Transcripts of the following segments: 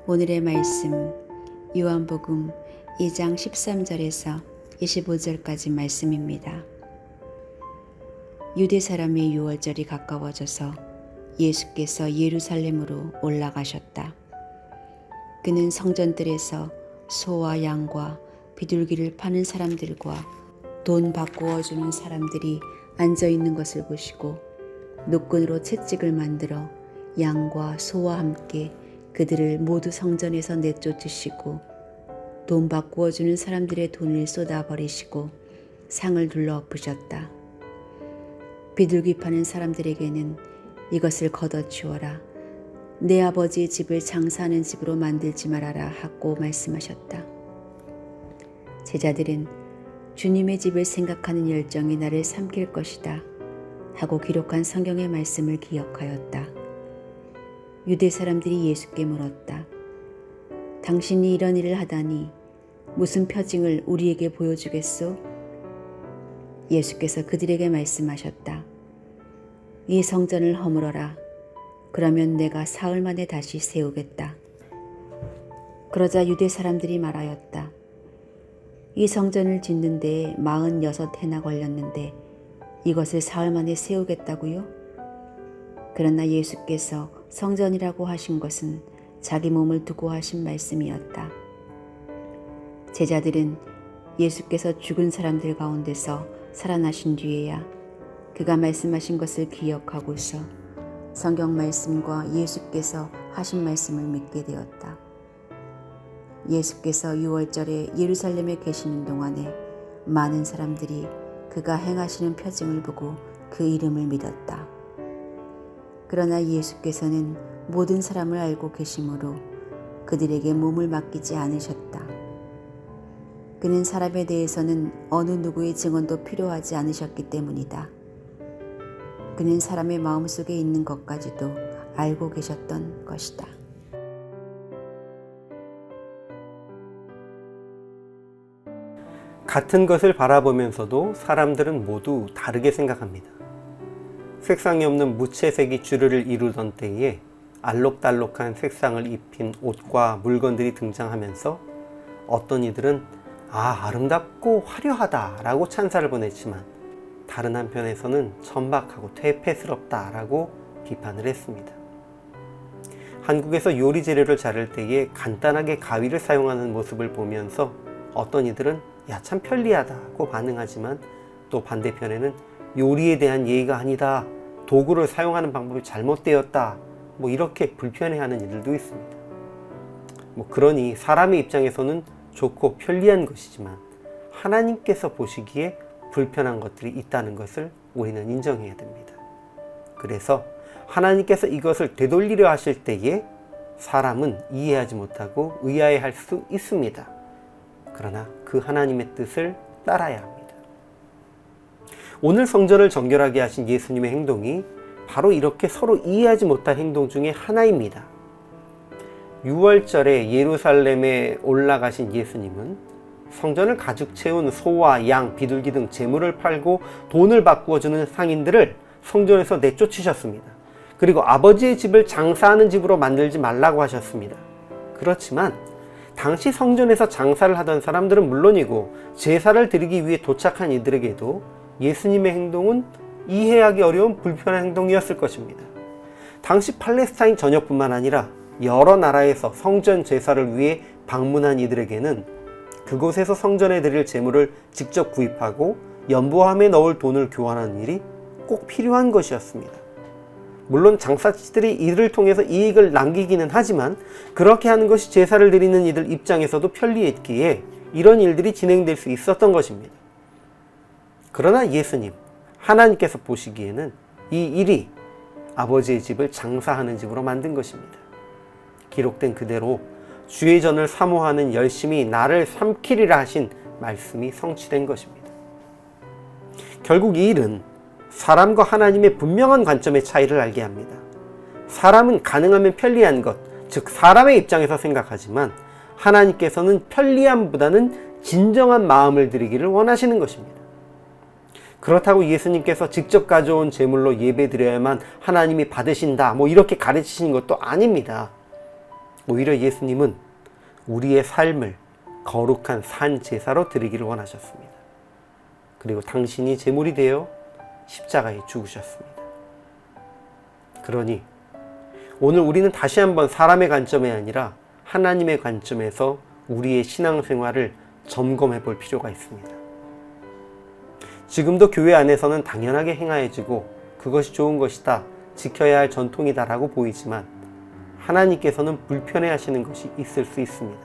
오늘의 말씀 요한복음 2장 13절에서 25절까지 말씀입니다. 유대 사람의 유월절이 가까워져서 예수께서 예루살렘으로 올라가셨다. 그는 성전들에서 소와 양과 비둘기를 파는 사람들과 돈 바꾸어 주는 사람들이 앉아 있는 것을 보시고 노끈으로 채찍을 만들어 양과 소와 함께 그들을 모두 성전에서 내쫓으시고 돈 바꾸어 주는 사람들의 돈을 쏟아버리시고 상을 둘러 엎으셨다. 비둘기 파는 사람들에게는 이것을 걷어치워라. 내 아버지의 집을 장사하는 집으로 만들지 말아라 하고 말씀하셨다. 제자들은 주님의 집을 생각하는 열정이 나를 삼킬 것이다 하고 기록한 성경의 말씀을 기억하였다. 유대 사람들이 예수께 물었다. 당신이 이런 일을 하다니 무슨 표징을 우리에게 보여주겠소? 예수께서 그들에게 말씀하셨다. 이 성전을 허물어라. 그러면 내가 사흘 만에 다시 세우겠다. 그러자 유대 사람들이 말하였다. 이 성전을 짓는 데에 46해나 걸렸는데 이것을 사흘 만에 세우겠다고요? 그러나 예수께서 성전이라고 하신 것은 자기 몸을 두고 하신 말씀이었다. 제자들은 예수께서 죽은 사람들 가운데서 살아나신 뒤에야 그가 말씀하신 것을 기억하고서 성경 말씀과 예수께서 하신 말씀을 믿게 되었다. 예수께서 유월절에 예루살렘에 계시는 동안에 많은 사람들이 그가 행하시는 표징을 보고 그 이름을 믿었다. 그러나 예수께서는 모든 사람을 알고 계시므로 그들에게 몸을 맡기지 않으셨다. 그는 사람에 대해서는 어느 누구의 증언도 필요하지 않으셨기 때문이다. 그는 사람의 마음속에 있는 것까지도 알고 계셨던 것이다. 같은 것을 바라보면서도 사람들은 모두 다르게 생각합니다. 색상이 없는 무채색이 주류를 이루던 때에 알록달록한 색상을 입힌 옷과 물건들이 등장하면서 어떤 이들은 아름답고 화려하다 라고 찬사를 보냈지만 다른 한편에서는 천박하고 퇴폐스럽다 라고 비판을 했습니다. 한국에서 요리 재료를 자를 때에 간단하게 가위를 사용하는 모습을 보면서 어떤 이들은 참 편리하다고 반응하지만 또 반대편에는 요리에 대한 예의가 아니다, 도구를 사용하는 방법이 잘못되었다, 이렇게 불편해하는 이들도 있습니다. 그러니 사람의 입장에서는 좋고 편리한 것이지만 하나님께서 보시기에 불편한 것들이 있다는 것을 우리는 인정해야 됩니다. 그래서 하나님께서 이것을 되돌리려 하실 때에 사람은 이해하지 못하고 의아해할 수 있습니다. 그러나 그 하나님의 뜻을 따라야 합니다. 오늘 성전을 정결하게 하신 예수님의 행동이 바로 이렇게 서로 이해하지 못할 행동 중에 하나입니다. 6월절에 예루살렘에 올라가신 예수님은 성전을 가득 채운 소와 양, 비둘기 등 재물을 팔고 돈을 바꾸어 주는 상인들을 성전에서 내쫓으셨습니다. 그리고 아버지의 집을 장사하는 집으로 만들지 말라고 하셨습니다. 그렇지만 당시 성전에서 장사를 하던 사람들은 물론이고 제사를 드리기 위해 도착한 이들에게도 예수님의 행동은 이해하기 어려운 불편한 행동이었을 것입니다. 당시 팔레스타인 전역뿐만 아니라 여러 나라에서 성전 제사를 위해 방문한 이들에게는 그곳에서 성전에 드릴 제물을 직접 구입하고 연보함에 넣을 돈을 교환하는 일이 꼭 필요한 것이었습니다. 물론 장사치들이 이를 통해서 이익을 남기기는 하지만 그렇게 하는 것이 제사를 드리는 이들 입장에서도 편리했기에 이런 일들이 진행될 수 있었던 것입니다. 그러나 예수님, 하나님께서 보시기에는 이 일이 아버지의 집을 장사하는 집으로 만든 것입니다. 기록된 그대로 주의 전을 사모하는 열심이 나를 삼키리라 하신 말씀이 성취된 것입니다. 결국 이 일은 사람과 하나님의 분명한 관점의 차이를 알게 합니다. 사람은 가능하면 편리한 것, 즉 사람의 입장에서 생각하지만 하나님께서는 편리함보다는 진정한 마음을 드리기를 원하시는 것입니다. 그렇다고 예수님께서 직접 가져온 제물로 예배드려야만 하나님이 받으신다 이렇게 가르치신 것도 아닙니다. 오히려 예수님은 우리의 삶을 거룩한 산 제사로 드리기를 원하셨습니다. 그리고 당신이 제물이 되어 십자가에 죽으셨습니다. 그러니 오늘 우리는 다시 한번 사람의 관점이 아니라 하나님의 관점에서 우리의 신앙생활을 점검해 볼 필요가 있습니다. 지금도 교회 안에서는 당연하게 행하여지고 그것이 좋은 것이다, 지켜야 할 전통이다라고 보이지만 하나님께서는 불편해 하시는 것이 있을 수 있습니다.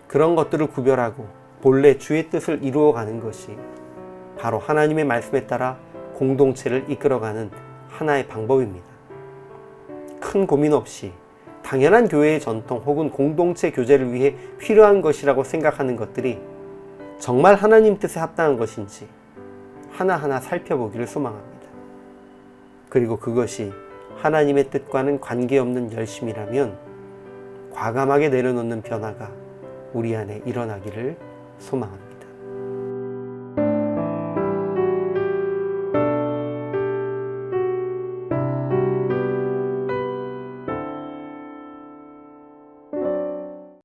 그런 것들을 구별하고 본래 주의 뜻을 이루어가는 것이 바로 하나님의 말씀에 따라 공동체를 이끌어가는 하나의 방법입니다. 큰 고민 없이 당연한 교회의 전통 혹은 공동체 교제를 위해 필요한 것이라고 생각하는 것들이 정말 하나님 뜻에 합당한 것인지 하나하나 살펴보기를 소망합니다. 그리고 그것이 하나님의 뜻과는 관계없는 열심이라면 과감하게 내려놓는 변화가 우리 안에 일어나기를 소망합니다.